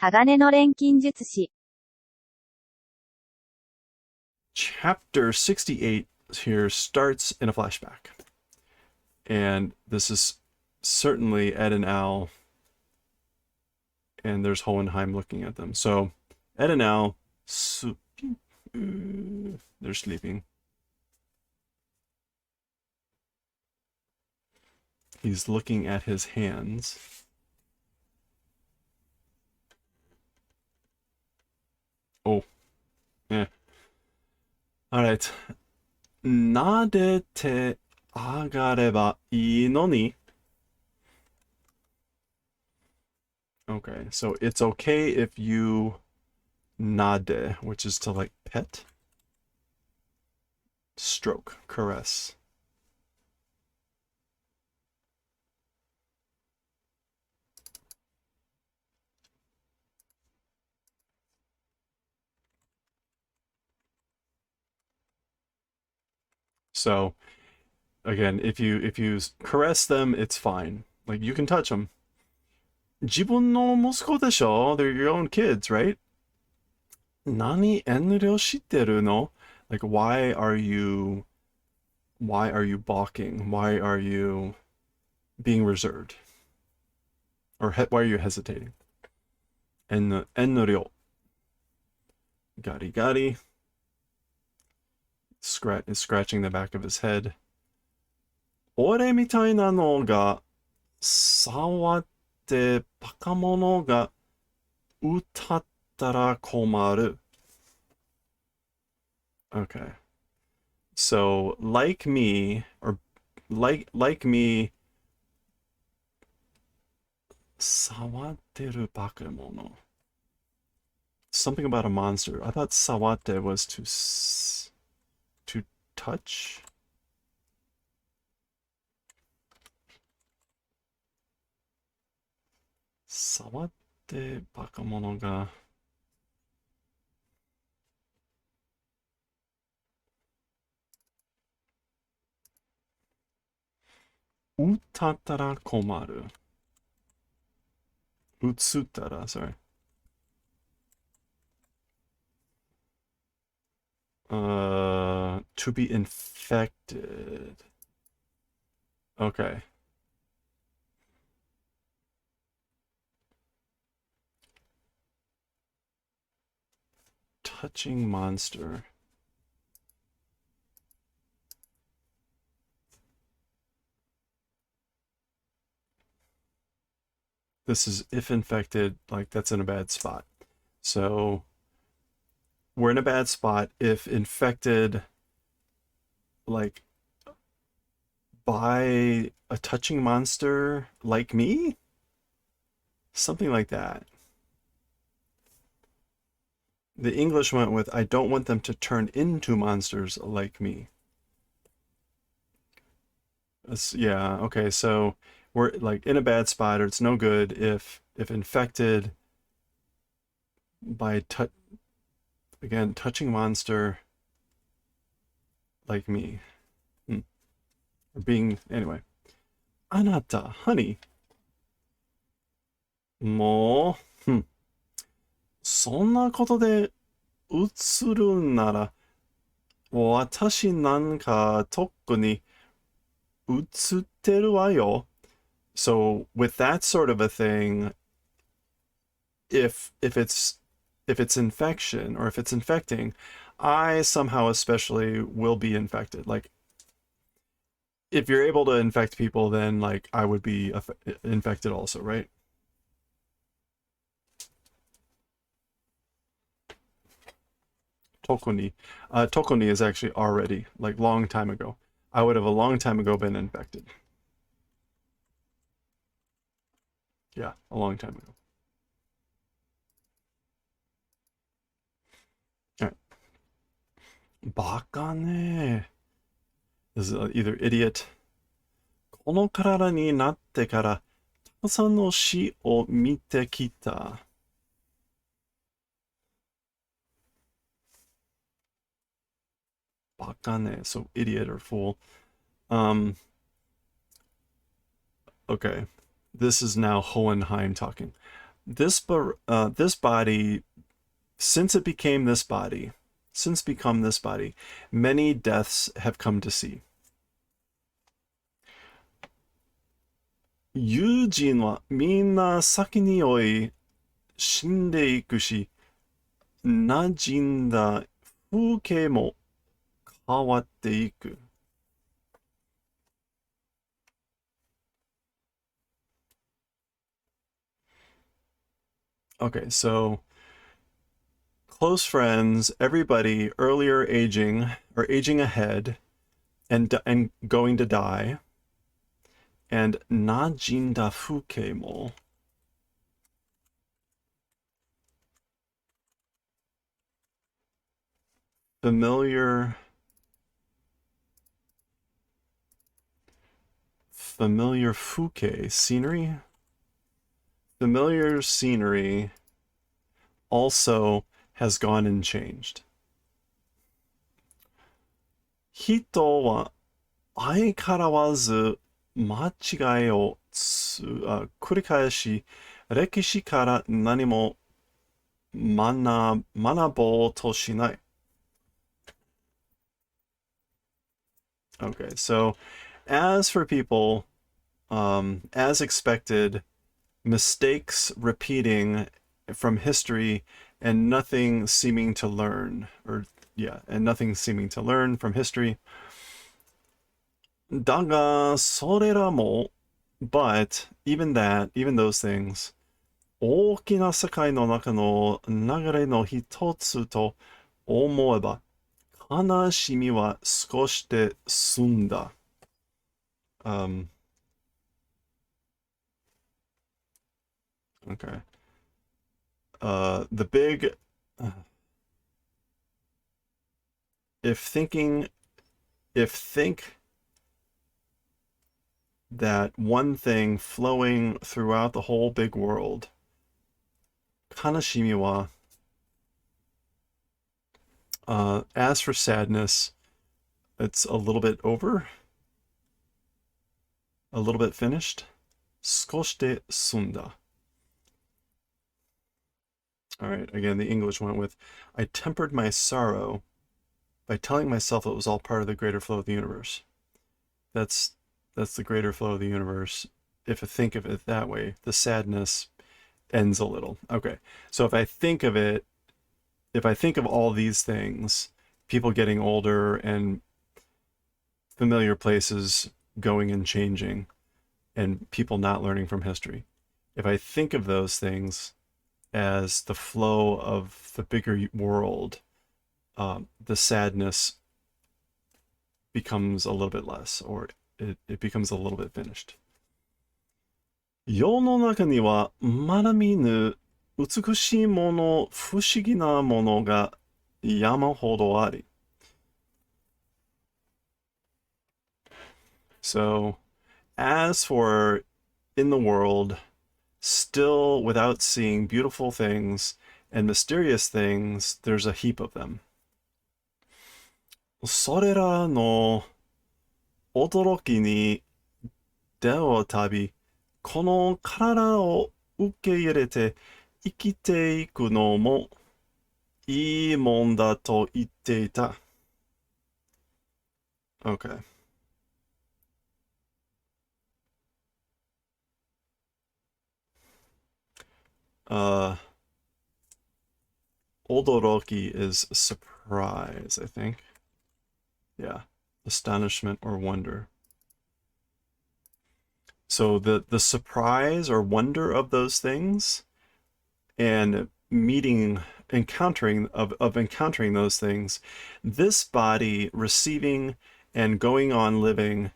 鋼の錬金術師 Chapter 68 here starts in a flashback. And this is certainly Ed and Al. And there's Hohenheim looking at them. So Ed and Al, they're sleeping. He's looking at his hands. Oh, yeah. All right. 撫でてあがればいいのに. Okay, so it's okay if you nade, which is to like pet, stroke, caress. So again, if you caress them, it's fine. Like you can touch them. 自分の息子でしょ? They're your own kids, right? 何遠慮してるの? Like why are you balking? Why are you being reserved? Or why are you hesitating? 遠慮. Gari gari. Is scratching the back of his head. 俺みたいなのが触ってバカ者が歌ったら困る. Okay. So like me, or like me, 触ってるバカ者. Something about a monster. I thought sawate was to touch. Sawate bakamono ga utattara komaru. Utsuttara, sorry. To be infected. Okay. Touching monster. This is if infected, like that's in a bad spot. So we're in a bad spot if infected, like by a touching monster like me? Something like that. The English went with, I don't want them to turn into monsters like me. Yeah, okay, so we're like in a bad spot, or it's no good if infected by touching monster like me. Or being, anyway. Anata, honey. もう、そんなことで映るんなら、私なんか特に映ってるわよ. So with that sort of a thing, if it's infection or if it's infecting, I somehow especially will be infected. Like if you're able to infect people, then like I would be infected also, right? Tokuni. Tokuni is actually already, like long time ago. I would have a long time ago been infected. Yeah, a long time ago. Alright. Baka ne. This is either idiot. この体になってから、たくさんの死を見てきた。Bakane, so idiot or fool. Okay. This is now Hohenheim talking. this body, since become this body, many deaths have come to see. 友人はみんな先に追い死んでいくし、馴染んだ風景も変わっていく。Okay, so close friends, everybody earlier aging or aging ahead and going to die. And 馴染んだ風景も familiar fuke, scenery. Familiar scenery also has gone and changed. 人は相変わらず間違いを繰り返し、歴史から何も学ぼうとしない。Okay, so as for people, as expected, mistakes repeating from history and nothing seeming to learn, and nothing seeming to learn from history. だが、それらも, but even those things, 大きな世界の中の流れの一つと思えば、悲しみは少しで済んだ。Okay. The big, if think that one thing flowing throughout the whole big world, 悲しみは, as for sadness, it's a little bit over, a little bit finished. 少しで済んだ. All right, again, the English went with, I tempered my sorrow by telling myself it was all part of the greater flow of the universe. That's the greater flow of the universe. If I think of it that way, the sadness ends a little. Okay, so if I think of all these things, people getting older and familiar places going and changing, and people not learning from history, if I think of those things as the flow of the bigger world, the sadness becomes a little bit less, or it becomes a little bit finished. 世の中にはまだ見ぬ美しいもの、不思議なものが山ほどあり. So, as for in the world, still without seeing beautiful things and mysterious things, there's a heap of them. それらの驚きに出会うたび、この体を受け入れて生きていくのもいいもんだと言っていた. Okay. Odoroki is surprise, I think. Yeah, astonishment or wonder. So the surprise or wonder of those things and encountering those things, this body receiving and going on living,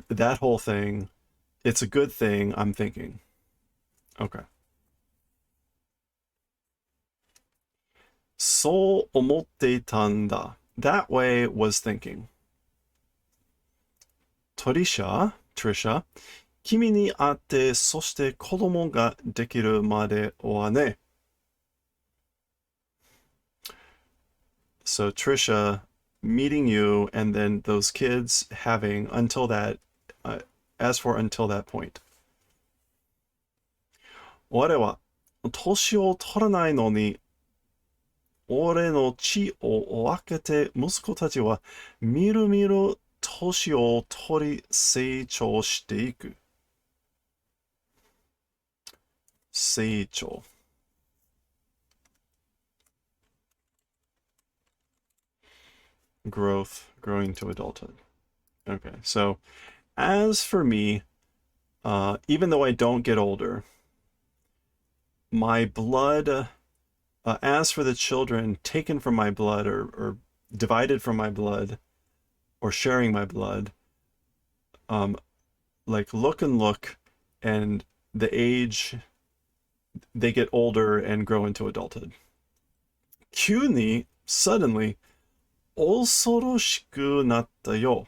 that whole thing, it's a good thing, I'm thinking. Okay. そう思っていたんだ. That way was thinking. Trisha, 君に会って、そして子供ができるまではね. So Trisha meeting you and then those kids having until that, as for until that point. 我は年を取らないのに、俺の血を分けて息子たちはみるみる年を取り成長していく。成長。Growth, growing to adulthood. Okay, so as for me, even though I don't get older, my blood, as for the children taken from my blood or divided from my blood or sharing my blood, like look and look, and the age, they get older and grow into adulthood. 急に suddenly 恐ろしくなったよ.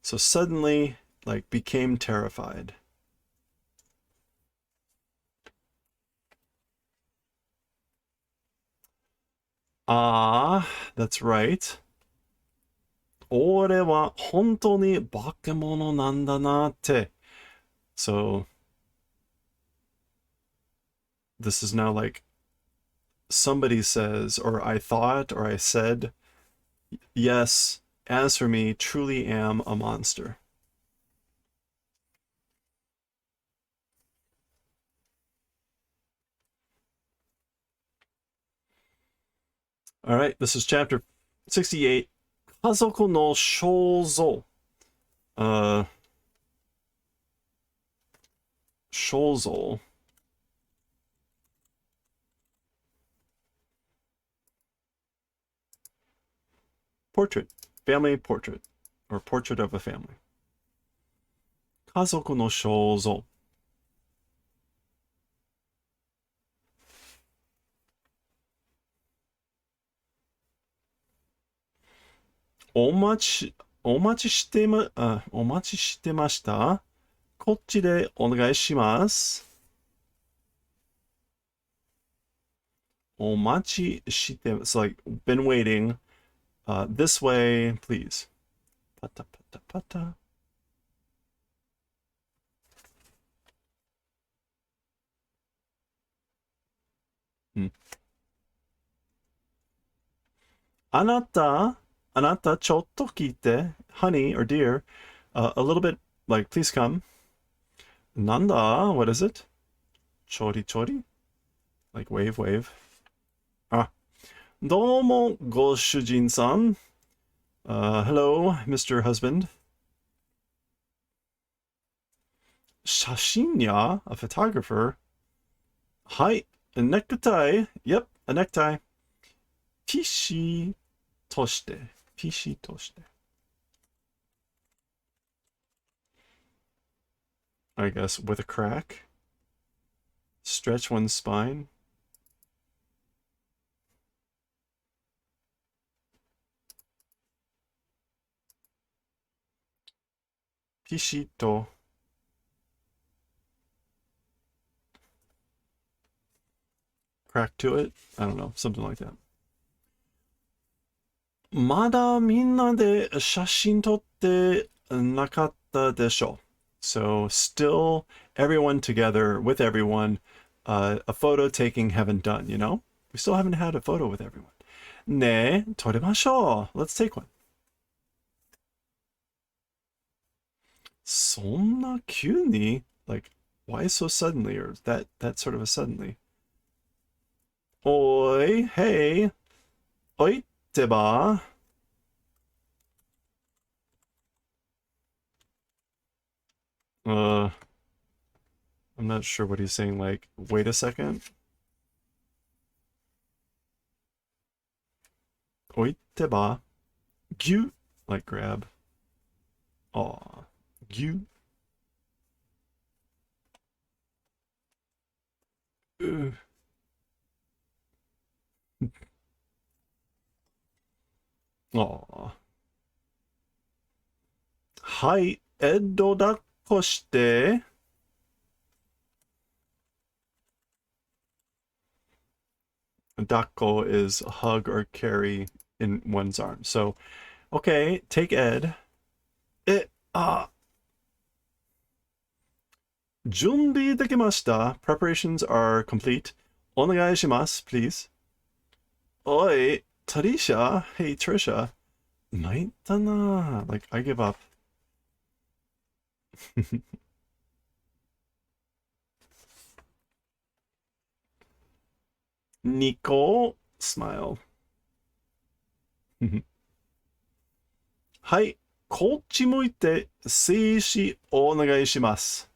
So suddenly, like, became terrified. Ah, that's right. 俺は本当に化け物なんだなって. So this is now like somebody says, or I thought, or I said, yes, as for me, truly am a monster. All right, this is chapter 68. 家族の肖像. 肖像. Portrait. Family portrait. Or portrait of a family. 家族の肖像.お待ちしてました。こっちでお願いします。お待ちして、it's like, been waiting. This way, please. パタパタパタ。あなたちょっと聞いて。Honey or dear, a little bit, like, please come. なんだ? What is it? ちょりちょり? Like, wave, wave. あ、どうも、ご主人さん。Hello, Mr. Husband. 写真屋? A photographer? はい、a necktie. Yep, a necktie. ピシとして。ピシとして。I guess with a crack. Stretch one's spine. Pishito. Crack to it? I don't know, something like that. まだみんなで写真撮ってなかったでしょ。So still everyone together with everyone, a photo taking haven't done, you know? We still haven't had a photo with everyone. ねえ、撮りましょう. Let's take one. そんな急に? Like, why so suddenly? Or that sort of a suddenly? おい, hey. おいってば? I'm not sure what he's saying, like, wait a second. おいってば? Gyu, like grab. Aw, gyu. Aw. はい、エッド抱っこして。Dakko is hug or carry in one's arms. So, okay, take Ed. 準備できました. Preparations are complete. Onegaishimasu, please. Oi, Tarisha. Hey, Trisha. Maitana. Like, I give up. Nico. Smile. はい。こっち向いて静止お願いします。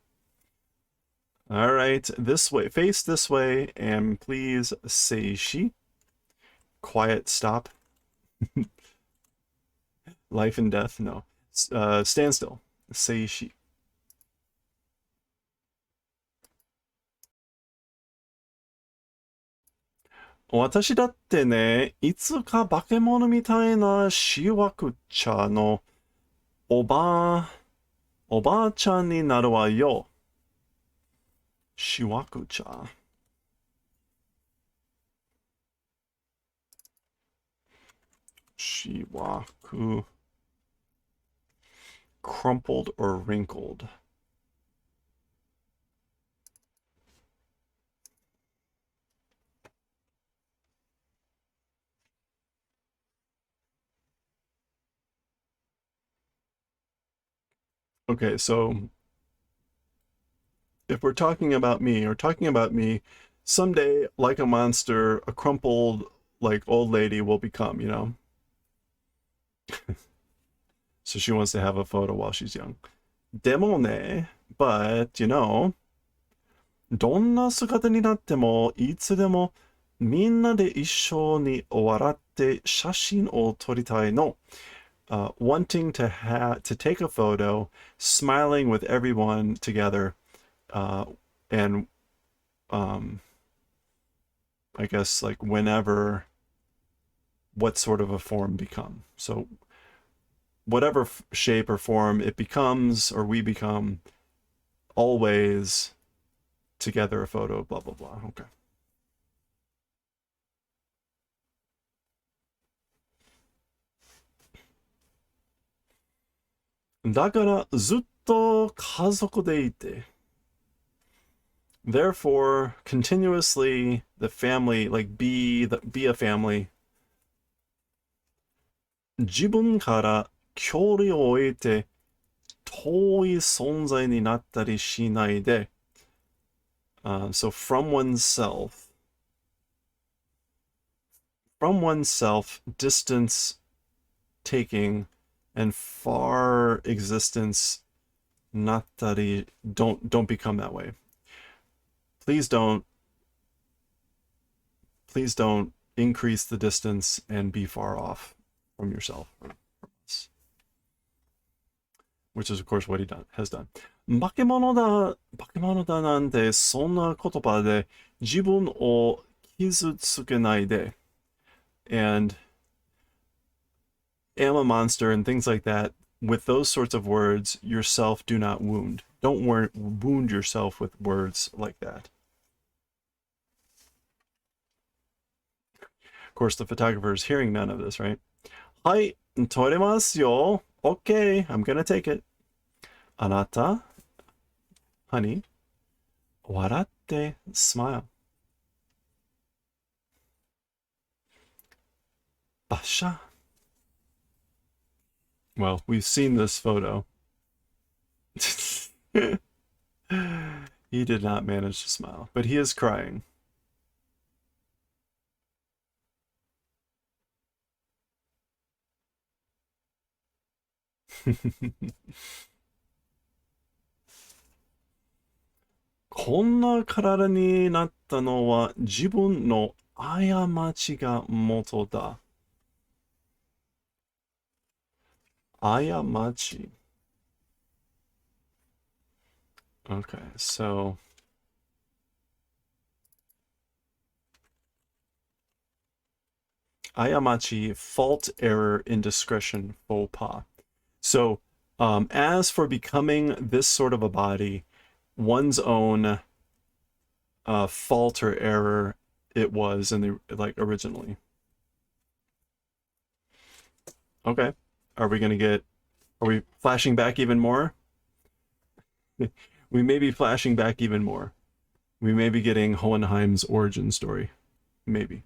Alright, this way. Face this way, and please seishi. Quiet stop. Life and death? No. Stand still. Seishi. 私だってね、いつか化け物みたいなしわく茶のおばあちゃんになるわよ。しわく茶。しわく。Crumpled or wrinkled. Okay, so if we're talking about me, someday, like a monster, a crumpled, like, old lady will become, you know? So she wants to have a photo while she's young. でもね, but, you know, どんな姿になっても、いつでも、みんなで一緒に笑って写真を撮りたいの。Wanting to take a photo, smiling with everyone together, and I guess like whenever, what sort of a form become. So whatever shape or form it becomes or we become, always together a photo, blah blah blah. Okay. だからずっと家族でいて。Therefore, continuously the family, like be a family. 自分から距離を置いて遠い存在になったりしないで。So from oneself, distance taking, and far existence, nattari, don't become that way. Please don't increase the distance and be far off from yourself, which is of course what he has done. 化け物だなんてそんな言葉で自分を傷つけないで。And am a monster and things like that, with those sorts of words, yourself do not wound. Don't wound yourself with words like that. Of course, the photographer is hearing none of this, right? はい、撮れますよ。Okay, I'm gonna take it. あなた honey, 笑って smile. バシャ Well, we've seen this photo. He did not manage to smile, but he is crying. こんな体になったのは自分の過ちが元だ。過ち。Okay, so 過ち, fault, error, indiscretion, faux pas. So, as for becoming this sort of a body, one's own fault or error it was in the originally. Okay, are we flashing back even more? We may be flashing back even more. We may be getting Hohenheim's origin story. Maybe.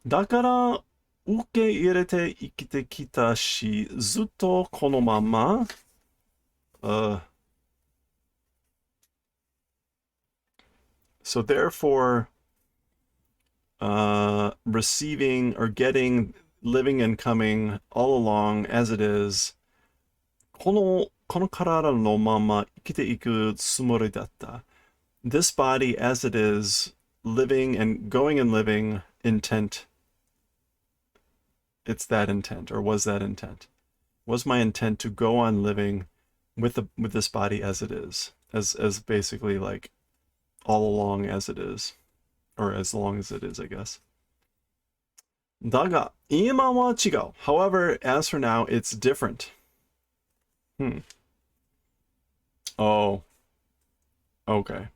だから受け入れて生きてきたし、ずっとこのまま、so therefore, receiving or getting, living and coming all along as it is, この体のまま生きていくつもりだった。This body as it is, living and going and living, intent. It's that intent, or was that intent? Was my intent to go on living with this body as it is, as basically like all along as it is, or as long as it is, I guess. だが、今は違う. However, as for now, it's different. Oh. Okay.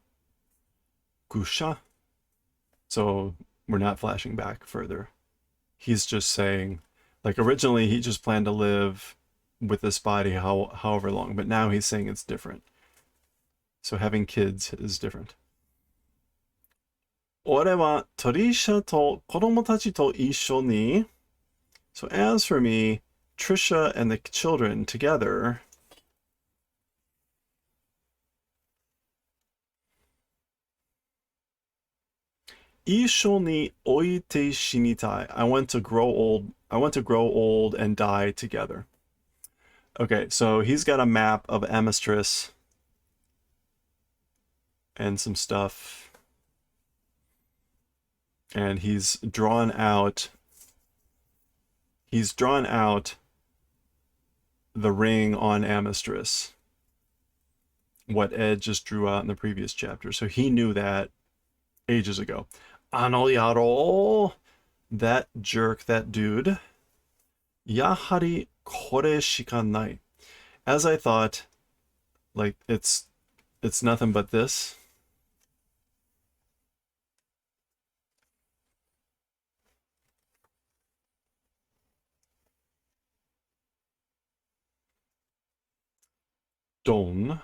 Gusha. So we're not flashing back further. He's just saying, like originally he just planned to live with this body however long, but now he's saying it's different. So having kids is different. 俺はトリシャと子供たちと一緒に So as for me, Trisha and the children together, 一緒に老いて死にたい. I want to grow old and die together. Okay, so he's got a map of Amistris and some stuff. And he's drawn out the ring on Amistris. What Ed just drew out in the previous chapter. So he knew that ages ago. Ano yaro, that jerk, that dude. Yahari kore shikanai. As I thought, like it's nothing but this. Don,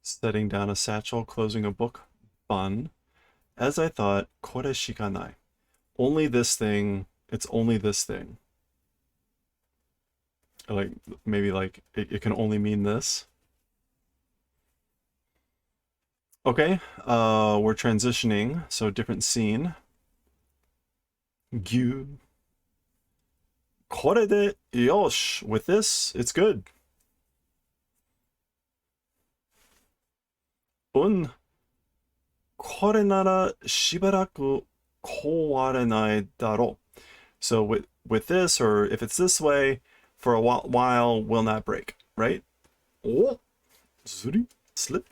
setting down a satchel, closing a book. Ban. As I thought, kore shikanai. Only this thing, it's only this thing. Like, maybe like, it can only mean this. Okay, we're transitioning, so different scene. Gyu. Kore de yosh. With this, it's good. Un. Kore nara shibaraku kowarenai daro. So with this, or if it's this way, for a while will not break, right? Oh, zuri, slip.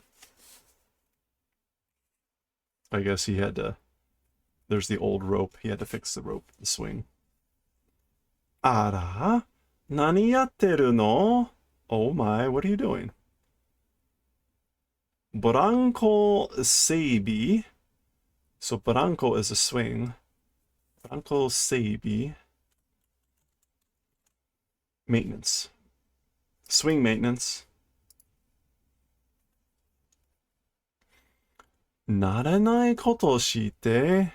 I guess he had to, there's the old rope. He had to fix the rope, the swing. Ara, nani yatteru no? Oh my, what are you doing? Branco seibi. So branco is a swing. Branco seibi. Maintenance. Swing maintenance. Naranai koto shite.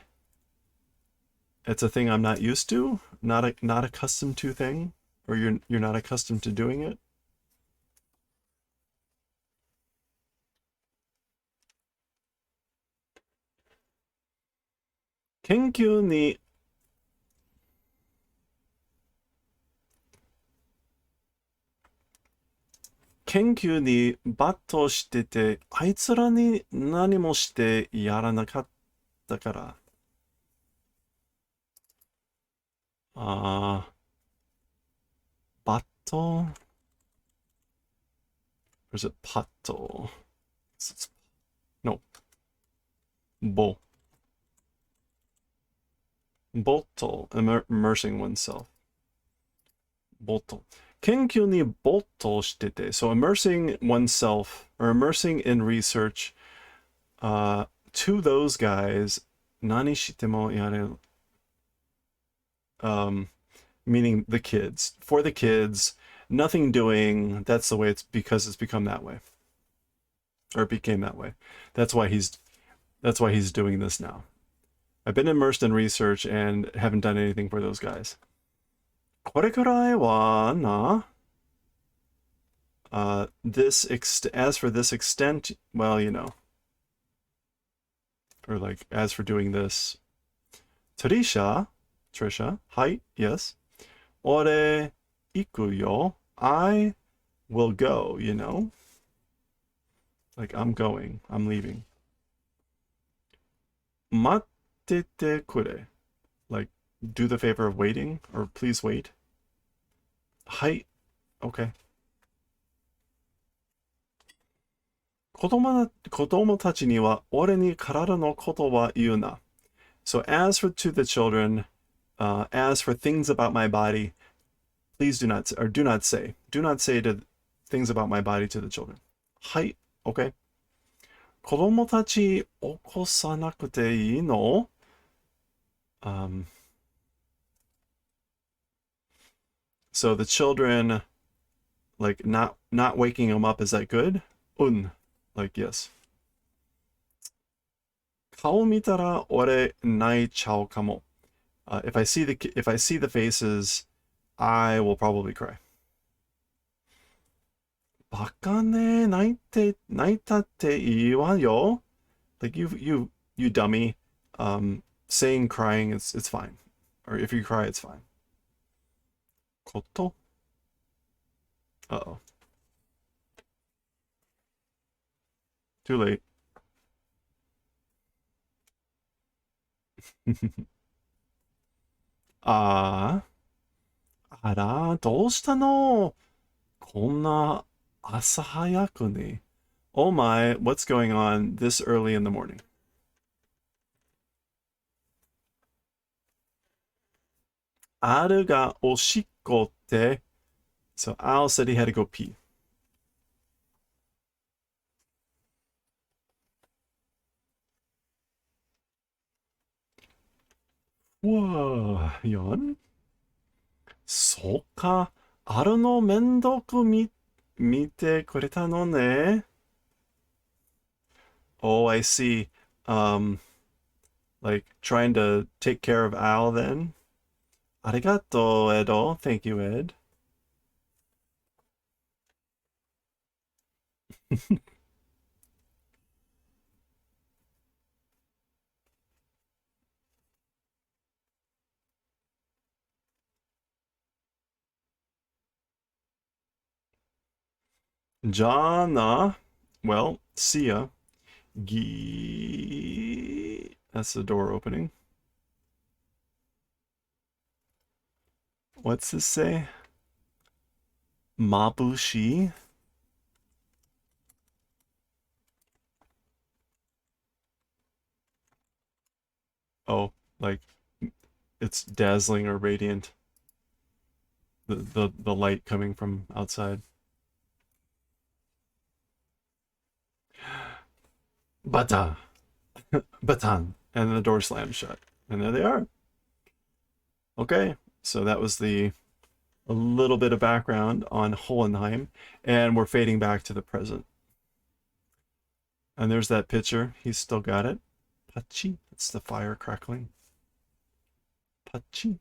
It's a thing I'm not used to, not accustomed to thing, or you're not accustomed to doing it. Kenkyu ni batto shitete, あいつらに何もしてやらなかったから。Batto? Or is it patto? No. Bo. Botto, immersing oneself. Botto. Kenkyu ni botto shitete. So immersing oneself, or immersing in research, to those guys, nani shitemo yare, meaning the kids. For the kids, nothing doing, that's the way it's, because it's become that way. or it became that way. That's why he's doing this now. I've been immersed in research and haven't done anything for those guys. これくらいはな as for this extent, well, you know. Or like, as for doing this. Trisha, hi, yes. Ore ikuyo, I will go, you know. Like, I'm going, I'm leaving. Matete kure, like, do the favor of waiting, or please wait. Hi, okay. 子供たちには俺に体のことは言うな. So as for to the children, as for things about my body, please do not say to things about my body to the children. はい、okay. 子供たち起こさなくていいの? So the children, like not waking them up, is that good? Like yes. 顔見たら俺泣いちゃうかも. If I see the faces, I will probably cry. バカね、泣いたっていいわよ. Like you dummy. Saying crying it's fine. Or if you cry, it's fine. こと? Uh-oh. Too late. あら、どうしたの? こんな朝早くに. Oh my, what's going on this early in the morning? Aru ga oshikko te. So Al said he had to go pee. Whoa, yawn? そっか、あるの面倒く見てくれたのね. Oh, I see. Like trying to take care of Al then. Arigato, Edo. Thank you, Ed. Jana. Well, see ya. That's the door opening. What's this say? Mabushi? Oh, like it's dazzling or radiant. The light coming from outside. Bata! Batan! And the door slams shut. And there they are. Okay, so that was a little bit of background on Hohenheim, and we're fading back to the present. And there's that picture. He's still got it. Pachi. It's the fire crackling. Pachi.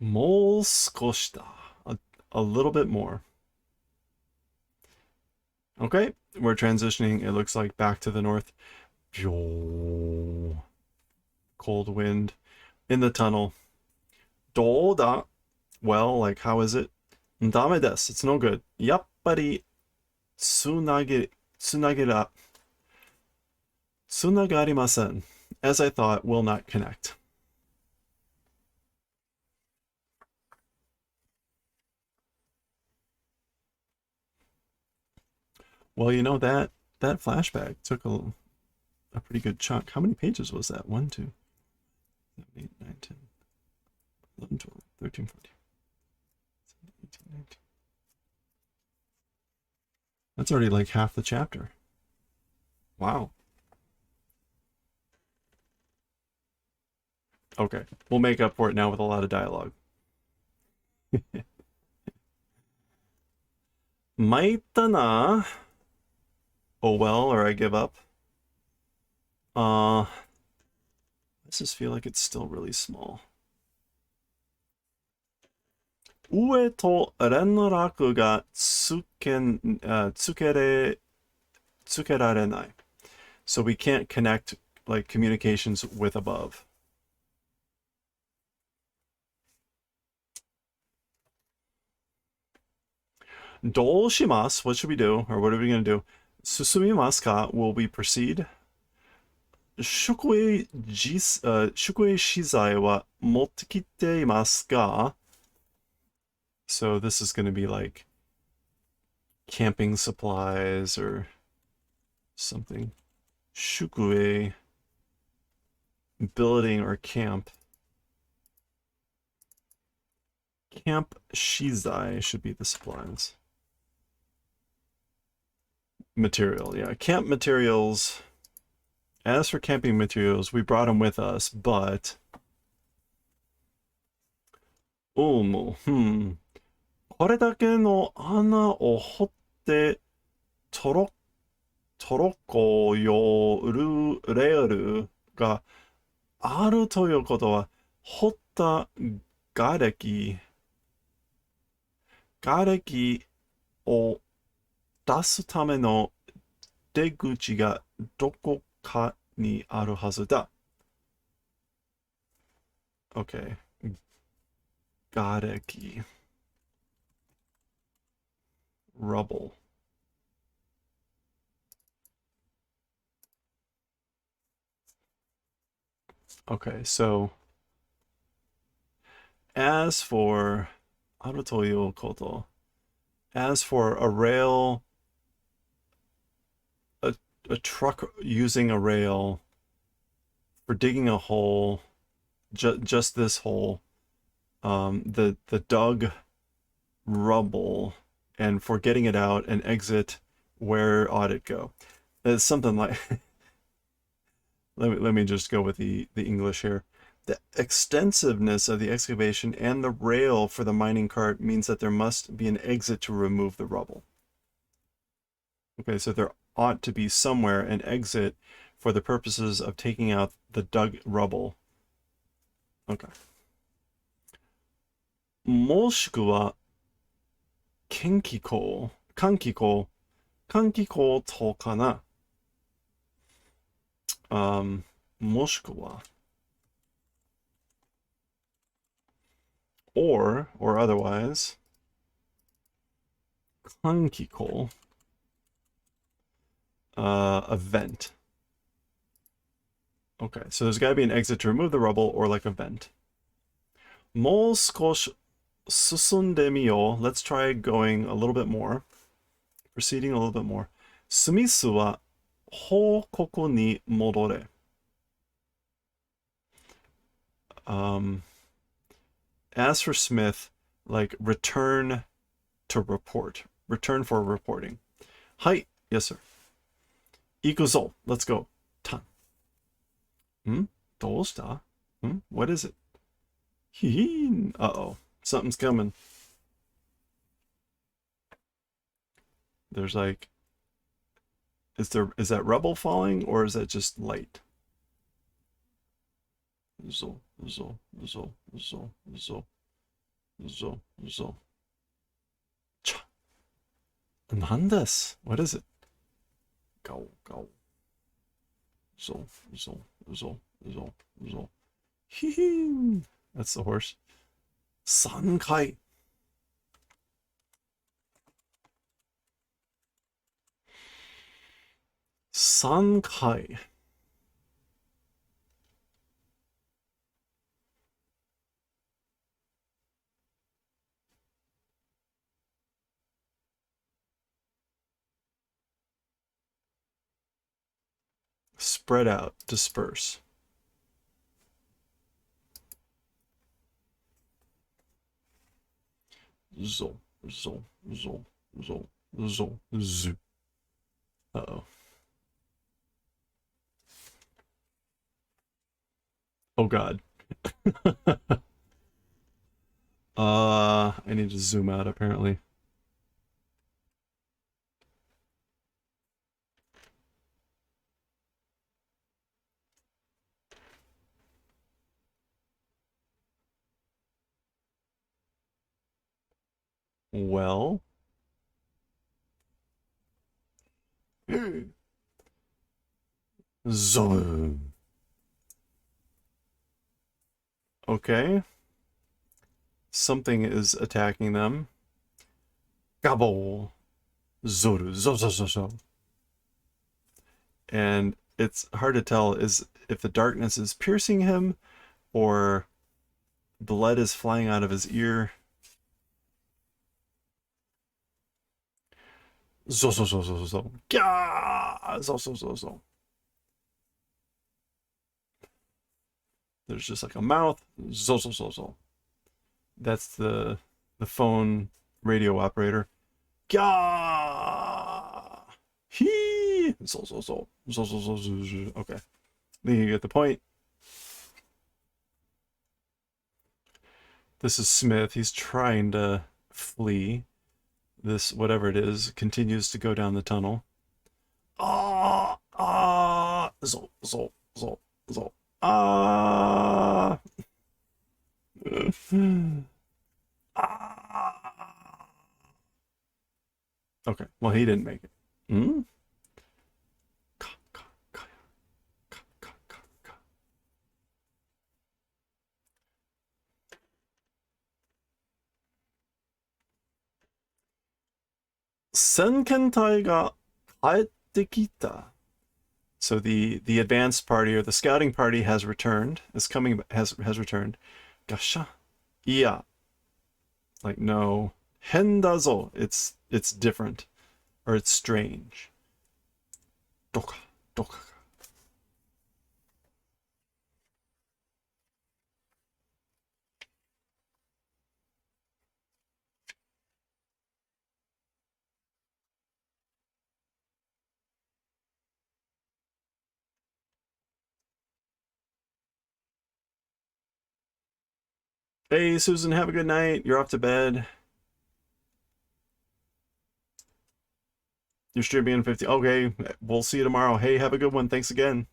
Mol skoshita. A little bit more. Okay, we're transitioning, it looks like, back to the north. Cold wind in the tunnel. Doda. Well, like, how is it? Dame desu. It's no good. Yappari tsunagarimasen. As I thought, will not connect. Well, you know, that flashback took a pretty good chunk. How many pages was that? 1, 2, 7, 8, 9, 10, 11, 12, 13, 14, 17, 18, 19. That's already like half the chapter. Wow. Okay, we'll make up for it now with a lot of dialogue. Maita na. Oh well, or I give up. I just feel like it's still really small. 上と連絡がつけられない. So we can't connect like communications with above. Doshimasu, what should we do? Or what are we going to do? Susumimasu ka, will we proceed? Shukui shizai wa motte kitte imasu ga? So this is going to be like camping supplies or something. Shukui, building or camp. Camp shizai should be the supplies. Material, yeah. Camp materials. As for camping materials, we brought them with us, but...これだけの穴を掘ってトロコよるレールがあるということは、掘った瓦礫を出すための出口がどこかにあるはずだ。Okay. 瓦礫 rubble. Okay, so as for arutoyo koto, as for a rail, a truck using a rail for digging a hole, just this hole, the dug rubble, and for getting it out and exit, where ought it go? It's something like let me just go with the English here. The extensiveness of the excavation and the rail for the mining cart means that there must be an exit to remove the rubble. Okay, so there ought to be somewhere an exit for the purposes of taking out the dug rubble. Okay. もしくは、換気口とかな。もしくは。or otherwise, 換気口 a vent. Okay, so there's got to be an exit to remove the rubble or like a vent. もう少し進んでみよう. Let's try going a little bit more. Proceeding a little bit more. スミスは報告に戻れ. As for Smith, like return to report. Return for reporting. はい. Yes, sir. 行くぞ. Let's go. たどうした? What is it? Uh-oh. Something's coming. There's like... Is that rubble falling or is that just light? Zo. Cha. なんです? What is it? Go. Zo. Hee. That's the horse. 3回. Sankai. Spread out, disperse. Zo. Uh-oh. Oh god. I need to zoom out apparently. Well. Zo. Okay. Something is attacking them. Gabo. Zoru. Zo, zo, zo, zo. And it's hard to tell is if the darkness is piercing him or blood is flying out of his ear. Zo, zo, zo, zo, zo. Gah! Zo, zo, zo, zo. There's just like a mouth. Zo, zo, zo, zo. That's the phone radio operator. Gah! He. Zo, zo, zo. Zo, zo, zo, zo, zo. Okay. Then you get the point. This is Smith. He's trying to flee. This, whatever it is, continues to go down the tunnel. Ah! Ah! Zo, zo, zo, zo. Ah! Ah! Okay, well, he didn't make it. Hmm? Senkentai ga kaette kita. So the advanced party or the scouting party has returned. Has returned. Gasha. Yeah. Like no. Hendazo. It's different. Or it's strange. Doka. Doka. Hey, Susan, have a good night. You're off to bed. You're streaming in 50. Okay, we'll see you tomorrow. Hey, have a good one. Thanks again.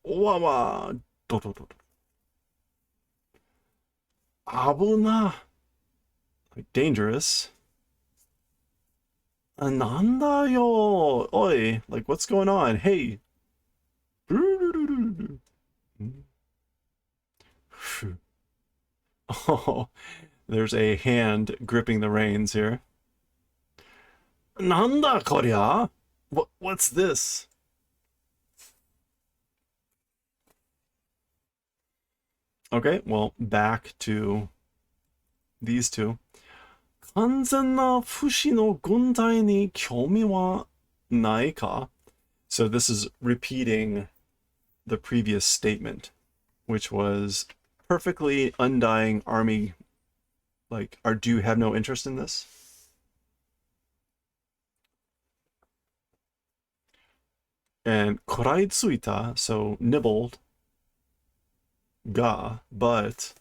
Wawa. Abuna. Like dangerous. Nanda yo. Oi. Like, what's going on? Hey. Oh, there's a hand gripping the reins here. Nanda korya? What's this? Okay, well, back to these two. 完全な不死の軍隊に興味はないか? So this is repeating the previous statement, which was perfectly undying army. Like, do you have no interest in this? And 食らいついた, so nibbled, ga, but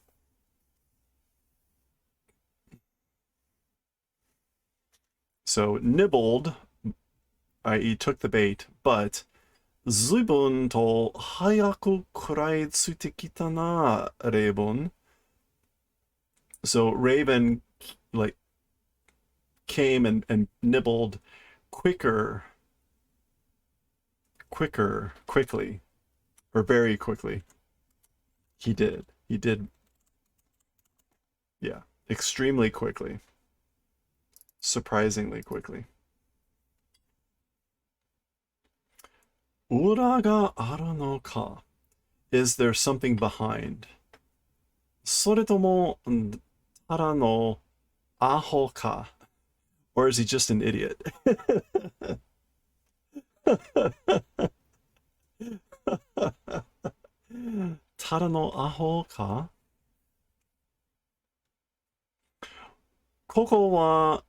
so nibbled, i.e. took the bait, but 随分と早く食らいついてきたな, Raven. So Raven like came and nibbled quickly, or very quickly. He did, yeah, extremely quickly, surprisingly quickly. 裏があるのか? Is there something behind? それともただのアホか? Or is he just an idiot? ただのアホか? ここは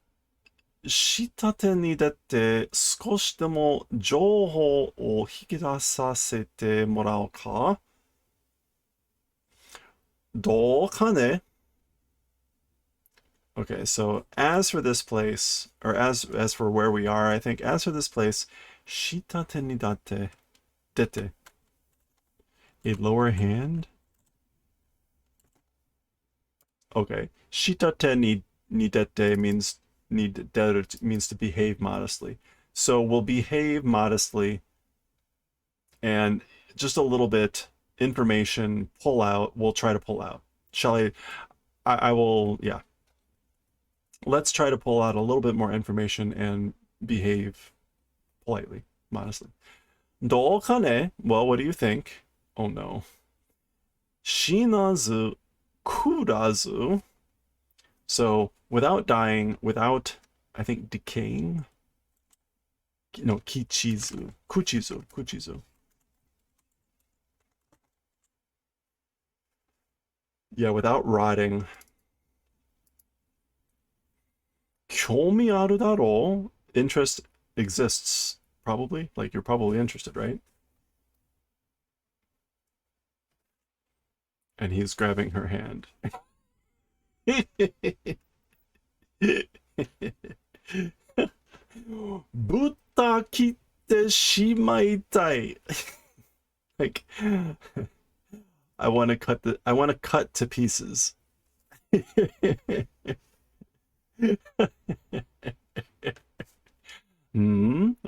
下手に出て少しでも情報を引き出させてもらおうか? どうかね? Okay, so as for this place, or as for where we are, I think as for this place, 下手に出て, a lower hand? Okay. Shitate ni dete means to behave modestly. So we'll behave modestly and just a little bit information pull out. We'll try to pull out. Shall I will, yeah. Let's try to pull out a little bit more information and behave politely, modestly. Do kane? Well, what do you think? Oh no. Shinazu kurazu. So without dying, without, I think, decaying. No, kuchizu. Yeah, without rotting. Kyomi aru daro. Interest exists, probably. Like, you're probably interested, right? And he's grabbing her hand. Butta kitte shimaitai. Like, I want to cut to pieces.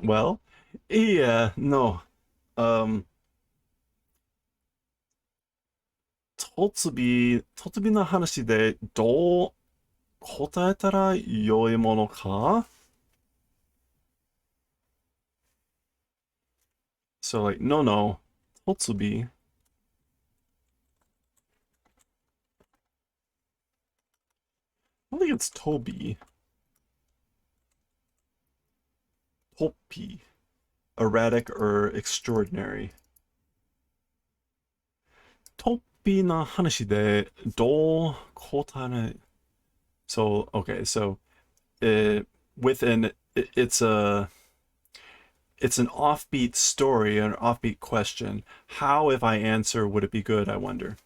Well, yeah, no. とつびの話でどう答えたら良いものか? So like, no, とつび. I think it's Toby. Topi. Erratic or extraordinary. Topi na hanashi de do kotane. So, okay, so it's an offbeat story, an offbeat question. How, if I answer, would it be good, I wonder?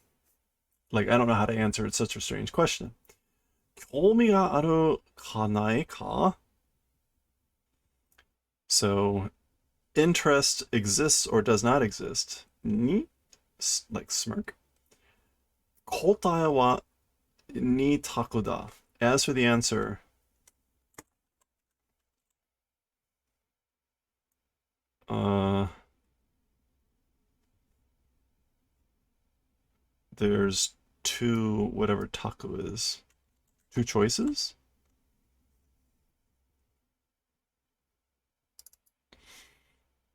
Like, I don't know how to answer. It's such a strange question. 興味があるかないか? So, interest exists or does not exist. Ni? Like smirk. 答えは二択だ. As for the answer, there's two, whatever taku is. Two choices?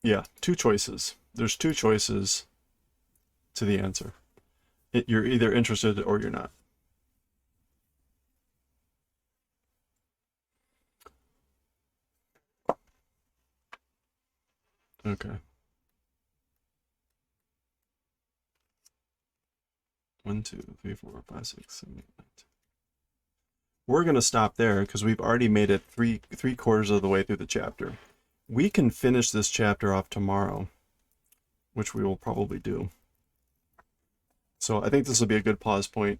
Yeah, two choices. There's two choices to the answer. You're either interested or you're not. Okay. 1, 2, 3, 4, 5, 6, 7, 8, 9, 10. We're going to stop there because we've already made it three quarters of the way through the chapter. We can finish this chapter off tomorrow, which we will probably do. So I think this will be a good pause point